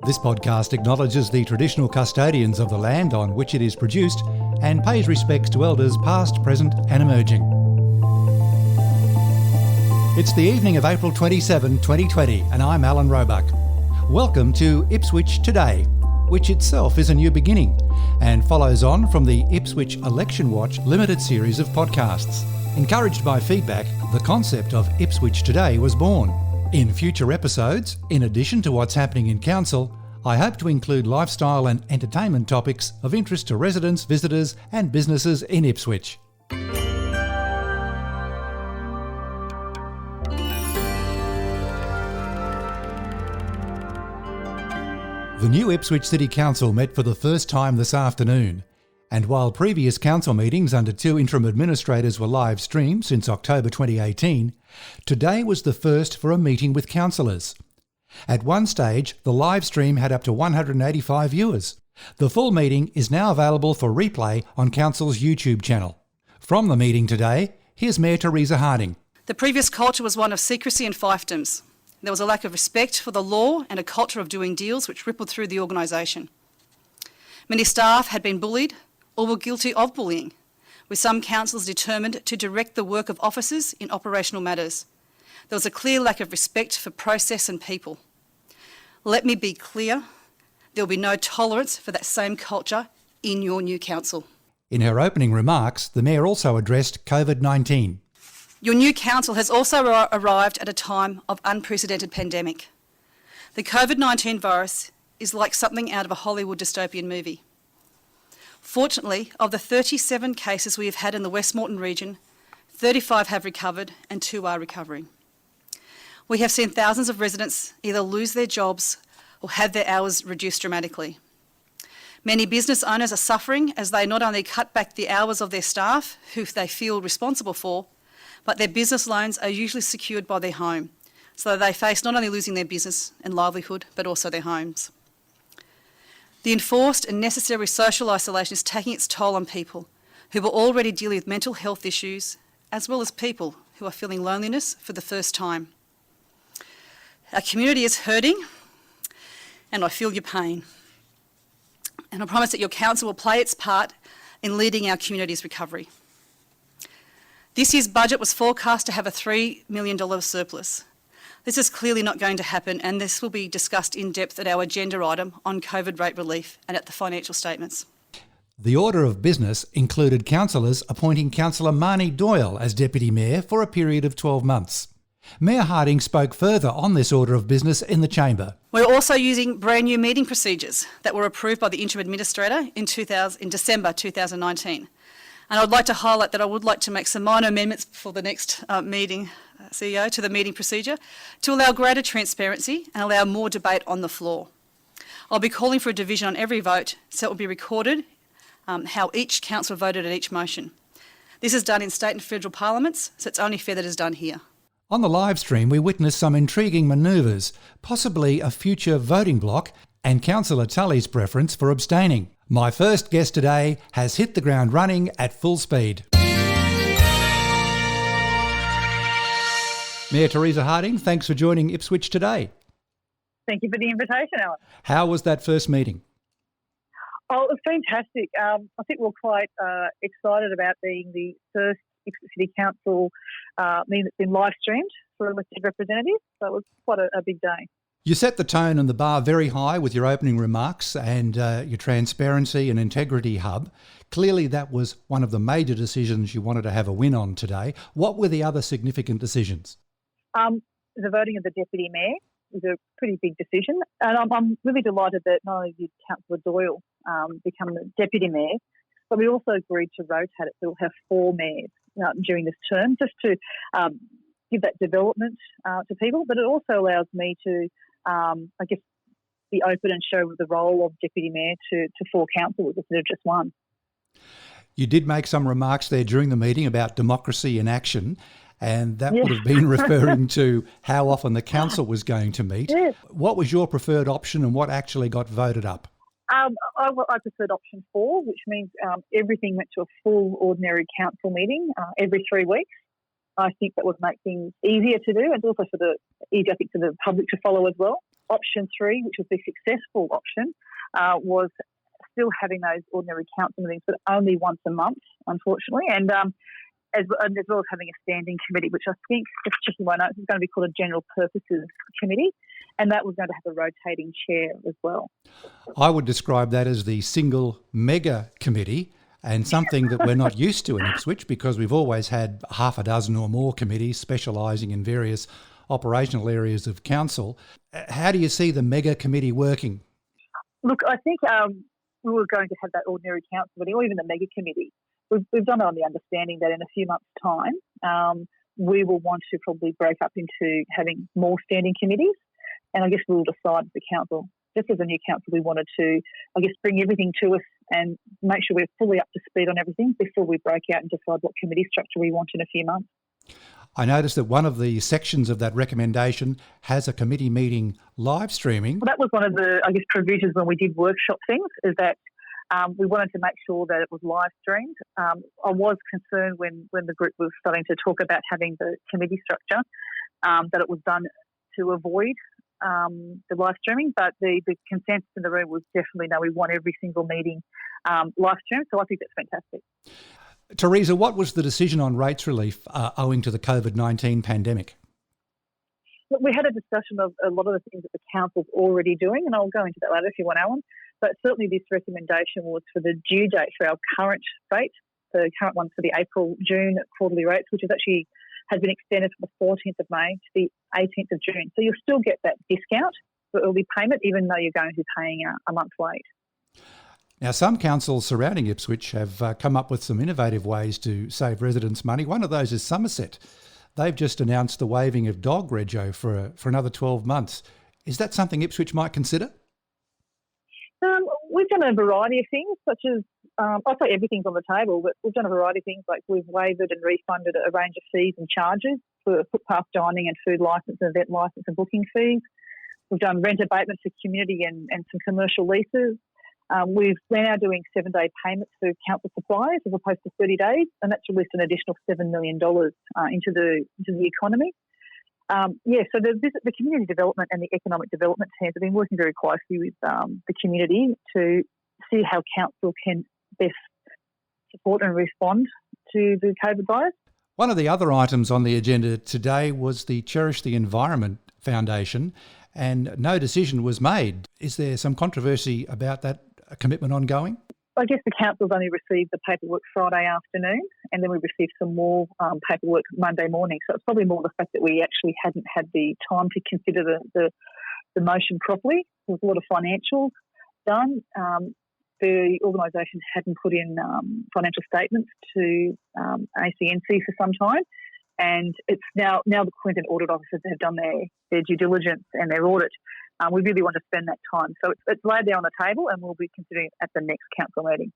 This podcast acknowledges the traditional custodians of the land on which it is produced and pays respects to elders past, present and emerging. It's the evening of April 27, 2020 and I'm Alan Roebuck. Welcome to Ipswich Today, which itself is a new beginning and follows on from the Ipswich Election Watch limited series of podcasts. Encouraged by feedback, the concept of Ipswich Today was born. In future episodes, in addition to what's happening in council, I hope to include lifestyle and entertainment topics of interest to residents, visitors and businesses in Ipswich. The new Ipswich City Council met for the first time this afternoon, and while previous council meetings under two interim administrators were live streamed since October 2018, today was the first for a meeting with councillors. At one stage, the live stream had up to 185 viewers. The full meeting is now available for replay on Council's YouTube channel. From the meeting today, here's Mayor Teresa Harding. The previous culture was one of secrecy and fiefdoms. There was a lack of respect for the law and a culture of doing deals which rippled through the organisation. Many staff had been bullied or were guilty of bullying, with some councillors determined to direct the work of officers in operational matters. There was a clear lack of respect for process and people. Let me be clear, there will be no tolerance for that same culture in your new council. In her opening remarks, the Mayor also addressed COVID-19. Your new council has also arrived at a time of unprecedented pandemic. The COVID-19 virus is like something out of a Hollywood dystopian movie. Fortunately, of the 37 cases we have had in the Westmoreton region, 35 have recovered and 2 are recovering. We have seen thousands of residents either lose their jobs or have their hours reduced dramatically. Many business owners are suffering as they not only cut back the hours of their staff, who they feel responsible for, but their business loans are usually secured by their home, so they face not only losing their business and livelihood, but also their homes. The enforced and necessary social isolation is taking its toll on people who are already dealing with mental health issues, as well as people who are feeling loneliness for the first time. Our community is hurting, and I feel your pain. And I promise that your council will play its part in leading our community's recovery. This year's budget was forecast to have a $3 million surplus. This is clearly not going to happen, and this will be discussed in depth at our agenda item on COVID rate relief and at the financial statements. The order of business included councillors appointing Councillor Marnie Doyle as Deputy Mayor for a period of 12 months. Mayor Harding spoke further on this order of business in the chamber. We're also using brand new meeting procedures that were approved by the interim administrator in December 2019. And I'd like to highlight that I would like to make some minor amendments for the next meeting, CEO, to the meeting procedure to allow greater transparency and allow more debate on the floor. I'll be calling for a division on every vote so it will be recorded how each councillor voted at each motion. This is done in state and federal parliaments, so it's only fair that it's done here. On the live stream, we witnessed some intriguing manoeuvres, possibly a future voting bloc, and Councillor Tully's preference for abstaining. My first guest today has hit the ground running at full speed. Mayor Teresa Harding, thanks for joining Ipswich Today. Thank you for the invitation, Alan. How was that first meeting? Oh, it was fantastic. I think we're quite excited about being the first Ipswich City Council meeting that's been live streamed for elected representatives. So it was quite a big day. You set the tone and the bar very high with your opening remarks and your transparency and integrity hub. Clearly that was one of the major decisions you wanted to have a win on today. What were the other significant decisions? The voting of the Deputy Mayor was a pretty big decision. And I'm really delighted that not only did Councillor Doyle become the Deputy Mayor, but we also agreed to rotate it. So we'll have 4 mayors during this term, just to give that development to people. But it also allows me to be open and show the role of Deputy Mayor to 4 councillors instead of just 1. You did make some remarks there during the meeting about democracy in action, and that would have been referring to how often the council was going to meet. Yes. What was your preferred option and what actually got voted up? I preferred option 4, which means everything went to a full ordinary council meeting every 3 weeks. I think that would make things easier to do and also easier, I think, for the public to follow as well. option 3, which was the successful option, was still having those ordinary council meetings, but only once a month, unfortunately, and as well as having a standing committee, which I think, just checking my notes, is going to be called a general purposes committee, and that was going to have a rotating chair as well. I would describe that as the single mega committee, and something that we're not used to in Ipswich, because we've always had half a dozen or more committees specialising in various operational areas of council. How do you see the mega committee working? Look, I think we were going to have that ordinary council meeting, or even the mega committee. We've done it on the understanding that in a few months' time, we will want to probably break up into having more standing committees. And I guess we'll decide as the council, just as a new council, we wanted to, I guess, bring everything to us and make sure we're fully up to speed on everything before we break out and decide what committee structure we want in a few months. I noticed that one of the sections of that recommendation has a committee meeting live streaming. Well, that was one of the, I guess, provisions when we did workshop things, is that we wanted to make sure that it was live streamed. I was concerned when the group was starting to talk about having the committee structure, that it was done to avoid the live streaming, but the consensus in the room was definitely no, we want every single meeting live streamed, so I think that's fantastic. Teresa, what was the decision on rates relief owing to the COVID-19 pandemic? Look, we had a discussion of a lot of the things that the council's already doing, and I'll go into that later if you want, Alan. But certainly this recommendation was for the due date for our current rate, the current one for the April-June quarterly rates, which is actually has been extended from the 14th of May to the 18th of June. So you'll still get that discount for early payment, even though you're going to be paying a month late. Now, some councils surrounding Ipswich have come up with some innovative ways to save residents money. One of those is Somerset. They've just announced the waiving of dog rego for another 12 months. Is that something Ipswich might consider? We've done a variety of things, such as, I'll say everything's on the table, but we've done a variety of things, like we've waived and refunded a range of fees and charges for footpath dining and food licence and event licence and booking fees. We've done rent abatement for community and some commercial leases. We're now doing 7-day payments for council supplies as opposed to 30 days, and that's released an additional $7 million into the economy. So the community development and the economic development teams have been working very closely with the community to see how council can best support and respond to the COVID virus. One of the other items on the agenda today was the Cherish the Environment Foundation, and no decision was made. Is there some controversy about that commitment ongoing? I guess the council's only received the paperwork Friday afternoon, and then we received some more paperwork Monday morning. So it's probably more the fact that we actually hadn't had the time to consider the motion properly. There was a lot of financials done. The organisation hadn't put in financial statements to ACNC for some time, and it's now the Queensland audit officers have done their due diligence and their audit. We really want to spend that time. So it's laid there on the table, and we'll be considering it at the next council meeting.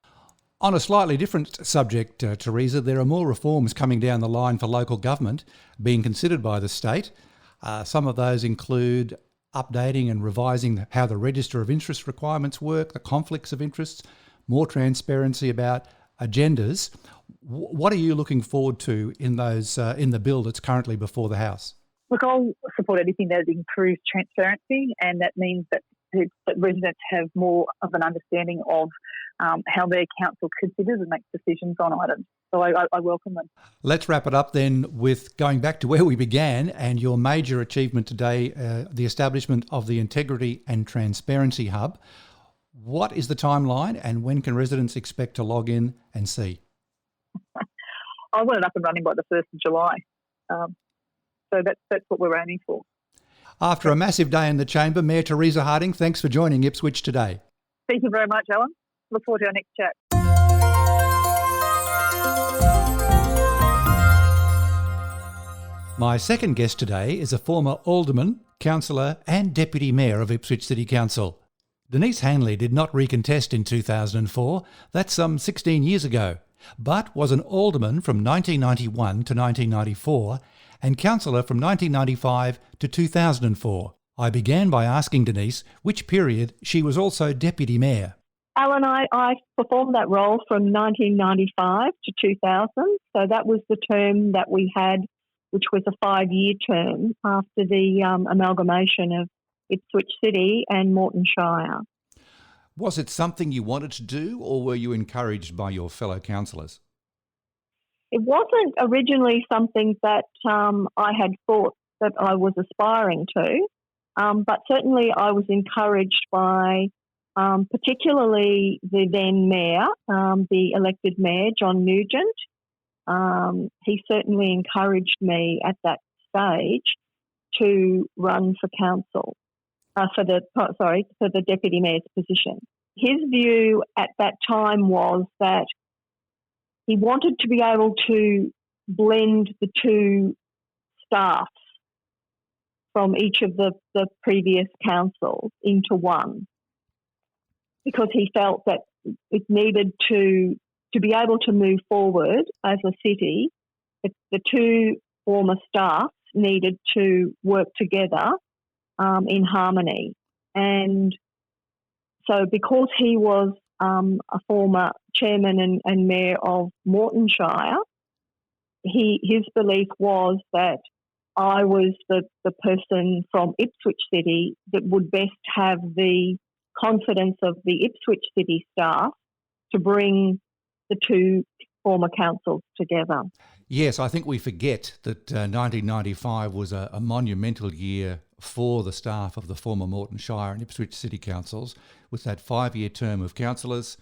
On a slightly different subject, Teresa, there are more reforms coming down the line for local government being considered by the state. Some of those include updating and revising how the register of interest requirements work, the conflicts of interests, more transparency about agendas. What are you looking forward to in those in the bill that's currently before the House? Look, I'll support anything that improves transparency, and that means that residents have more of an understanding of how their council considers and makes decisions on items. So I welcome them. Let's wrap it up then with going back to where we began and your major achievement today, the establishment of the Integrity and Transparency Hub. What is the timeline, and when can residents expect to log in and see? I want it up and running by the 1st of July. So that's what we're aiming for. After a massive day in the chamber, Mayor Teresa Harding, thanks for joining Ipswich Today. Thank you very much, Alan. Look forward to our next chat. My second guest today is a former alderman, councillor and deputy mayor of Ipswich City Council. Denise Hanley did not recontest in 2004, that's some 16 years ago, but was an alderman from 1991 to 1994 and councillor from 1995 to 2004. I began by asking Denise which period she was also deputy mayor. Alan, I performed that role from 1995 to 2000, so that was the term that we had, which was a 5-year term after the amalgamation of Ipswich City and Moreton Shire. Was it something you wanted to do, or were you encouraged by your fellow councillors? It wasn't originally something that I had thought that I was aspiring to, but certainly I was encouraged by particularly the then mayor, the elected mayor, John Nugent. He certainly encouraged me at that stage to run for council, for the deputy mayor's position. His view at that time was that he wanted to be able to blend the two staffs from each of the previous councils into one, because he felt that it needed to be able to move forward as a city. The two former staffs needed to work together in harmony. And so because he was a former chairman and mayor of Moreton Shire, his belief was that I was the person from Ipswich City that would best have the confidence of the Ipswich City staff to bring the two former councils together. Yes, I think we forget that 1995 was a monumental year for the staff of the former Moreton Shire and Ipswich City Councils, with that 5-year term of councillors,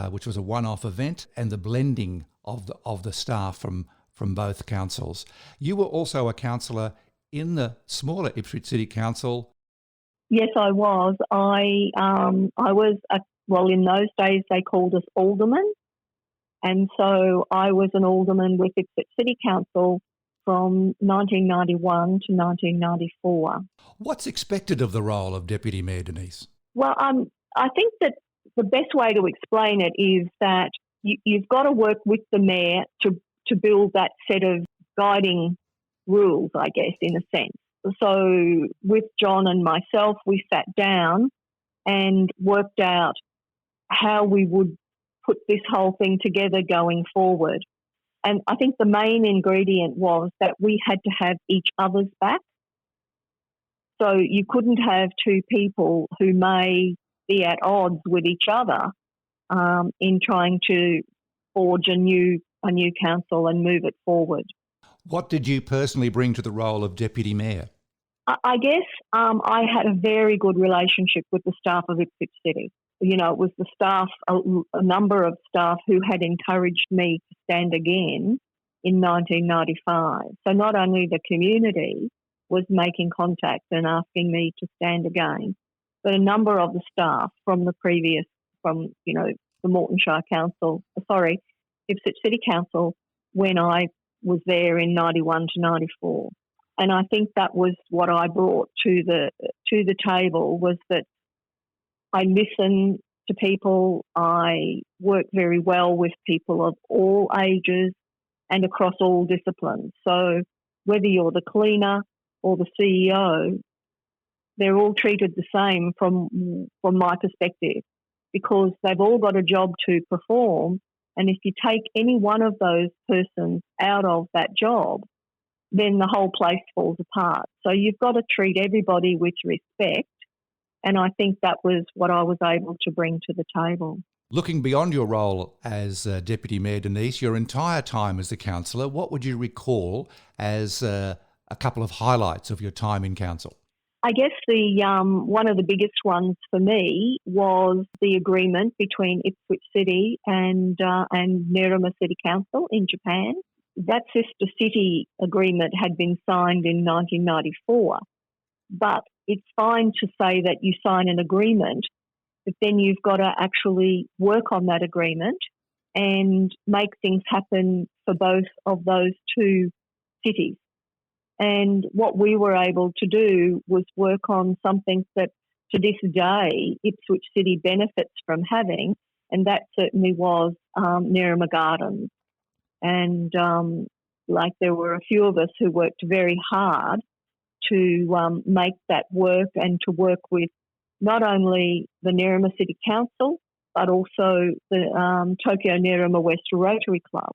which was a one-off event, and the blending of the staff from both councils. You were also a councillor in the smaller Ipswich City Council. Yes, I was. I was, in those days they called us alderman. And so I was an alderman with Ipswich City Council from 1991 to 1994. What's expected of the role of Deputy Mayor, Denise? Well, I think that the best way to explain it is that you've got to work with the mayor to build that set of guiding rules, I guess, in a sense. So with John and myself, we sat down and worked out how we would put this whole thing together going forward. And I think the main ingredient was that we had to have each other's back. So you couldn't have two people who may be at odds with each other in trying to forge a new council and move it forward. What did you personally bring to the role of Deputy Mayor? I guess I had a very good relationship with the staff of Ipswich City. You know, it was the staff, a number of staff who had encouraged me to stand again in 1995. So not only the community was making contact and asking me to stand again, but a number of the staff from the Moreton Shire Council, Ipswich City Council, when I was there in 91 to 94. And I think that was what I brought to the table, was that I listen to people. I work very well with people of all ages and across all disciplines. So whether you're the cleaner or the CEO, they're all treated the same from my perspective, because they've all got a job to perform. And if you take any one of those persons out of that job, then the whole place falls apart. So you've got to treat everybody with respect. And I think that was what I was able to bring to the table. Looking beyond your role as Deputy Mayor, Denise, your entire time as a councillor, what would you recall as a couple of highlights of your time in council? I guess one of the biggest ones for me was the agreement between Ipswich City and Nerima City Council in Japan. That sister city agreement had been signed in 1994, but it's fine to say that you sign an agreement, but then you've got to actually work on that agreement and make things happen for both of those two cities. And what we were able to do was work on something that to this day Ipswich City benefits from having, and that certainly was Nerima Gardens. And there were a few of us who worked very hard to make that work, and to work with not only the Nerima City Council, but also the Tokyo Nerima West Rotary Club,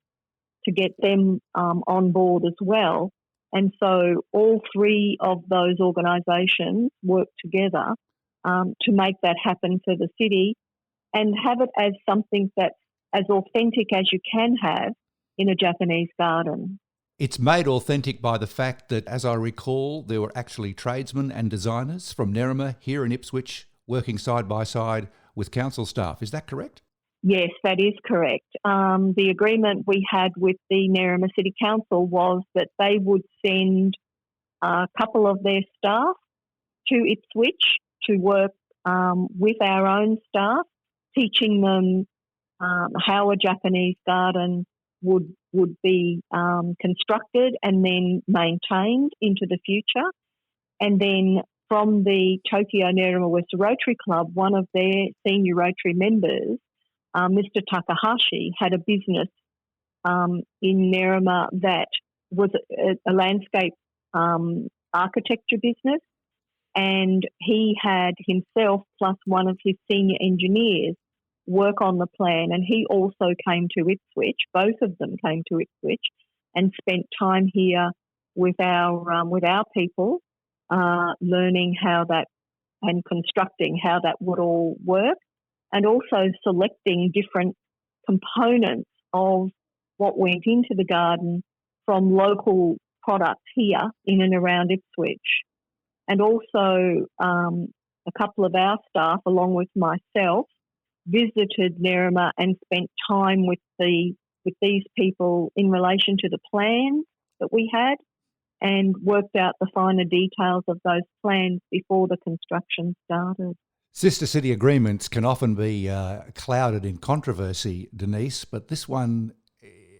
to get them on board as well, And so all three of those organisations work together to make that happen for the city and have it as something that's as authentic as you can have in a Japanese garden. It's made authentic by the fact that, as I recall, there were actually tradesmen and designers from Nerima here in Ipswich working side by side with council staff. Is that correct? Yes, that is correct. The agreement we had with the Nerima City Council was that they would send a couple of their staff to Ipswich to work with our own staff, teaching them how a Japanese garden would be constructed and then maintained into the future. And then from the Tokyo Nerima West Rotary Club, one of their senior Rotary members, Mr. Takahashi, had a business in Nerima that was a landscape architecture business, and he had himself plus one of his senior engineers work on the plan, and he also came to Ipswich. Both of them came to Ipswich and spent time here with our people, learning how that and constructing how that would all work, and also selecting different components of what went into the garden from local products here in and around Ipswich. And also a couple of our staff, along with myself, visited Nerima and spent time with these people in relation to the plans that we had and worked out the finer details of those plans before the construction started. Sister city agreements can often be clouded in controversy, Denise, but this one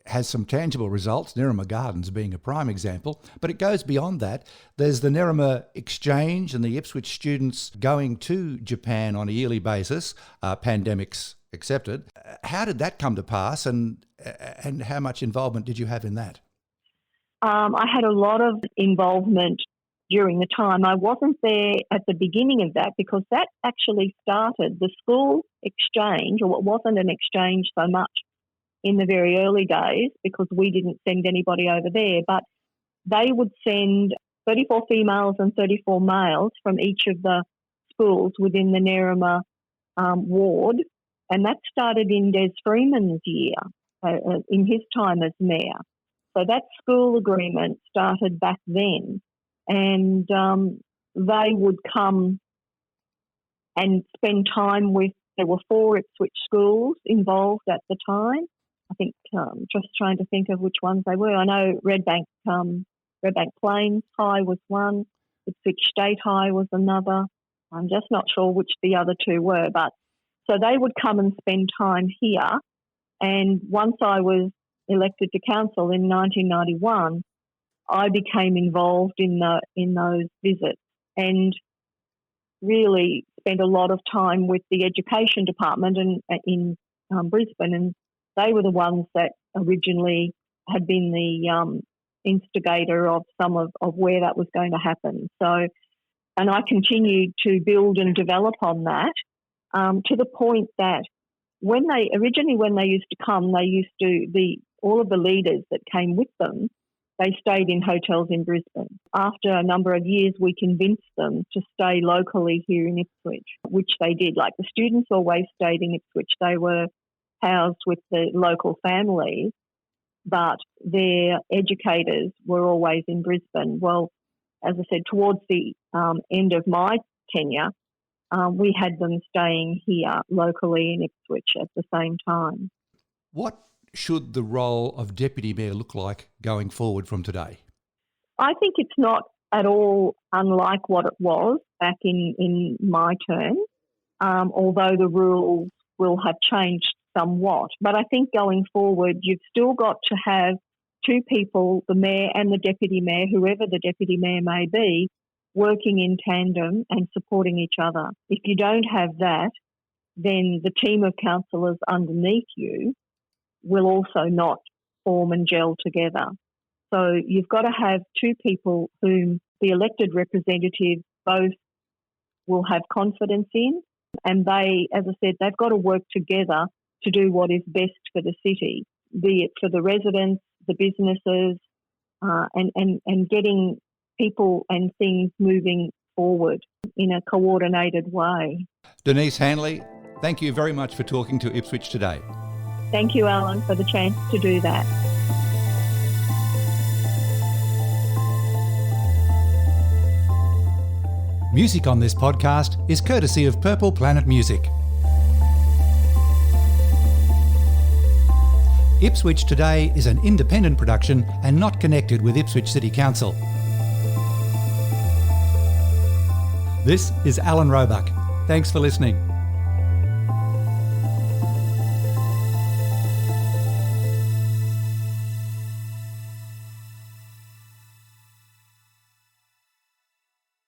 has some tangible results, Nerima Gardens being a prime example, but it goes beyond that. There's the Nerima Exchange and the Ipswich students going to Japan on a yearly basis, pandemics accepted. How did that come to pass, and how much involvement did you have in that? I had a lot of involvement during the time. I wasn't there at the beginning of that because that actually started the school exchange, or it wasn't an exchange so much in the very early days because we didn't send anybody over there, but they would send 34 females and 34 males from each of the schools within the Nerima ward, and that started in Des Freeman's year, in his time as mayor. So that school agreement started back then, and they would come and spend time with, there were 4 Ipswich schools involved at the time. I think just trying to think of which ones they were. I know Redbank Plains High was one, Ipswich State High was another. I'm just not sure which the other 2 were, but so they would come and spend time here. And once I was elected to council in 1991, I became involved in those visits and really spent a lot of time with the education department in Brisbane, and they were the ones that originally had been the instigator of some of where that was going to happen. So, and I continued to build and develop on that to the point that when they used to come, all of the leaders that came with them, they stayed in hotels in Brisbane. After a number of years, we convinced them to stay locally here in Ipswich, which they did. Like the students always stayed in Ipswich. They were housed with the local families, but their educators were always in Brisbane. Well, as I said, towards the end of my tenure, we had them staying here locally in Ipswich at the same time. What should the role of Deputy Mayor look like going forward from today? I think it's not at all unlike what it was back in my term, although the rules will have changed somewhat. But I think going forward, you've still got to have 2 people, the mayor and the deputy mayor, whoever the deputy mayor may be, working in tandem and supporting each other. If you don't have that, then the team of councillors underneath you will also not form and gel together. So you've got to have 2 people whom the elected representatives both will have confidence in, and they, as I said, they've got to work together to do what is best for the city, be it for the residents, the businesses, and getting people and things moving forward in a coordinated way. Denise Hanley, thank you very much for talking to Ipswich Today. Thank you, Alan, for the chance to do that. Music on this podcast is courtesy of Purple Planet Music. Ipswich Today is an independent production and not connected with Ipswich City Council. This is Alan Roebuck. Thanks for listening.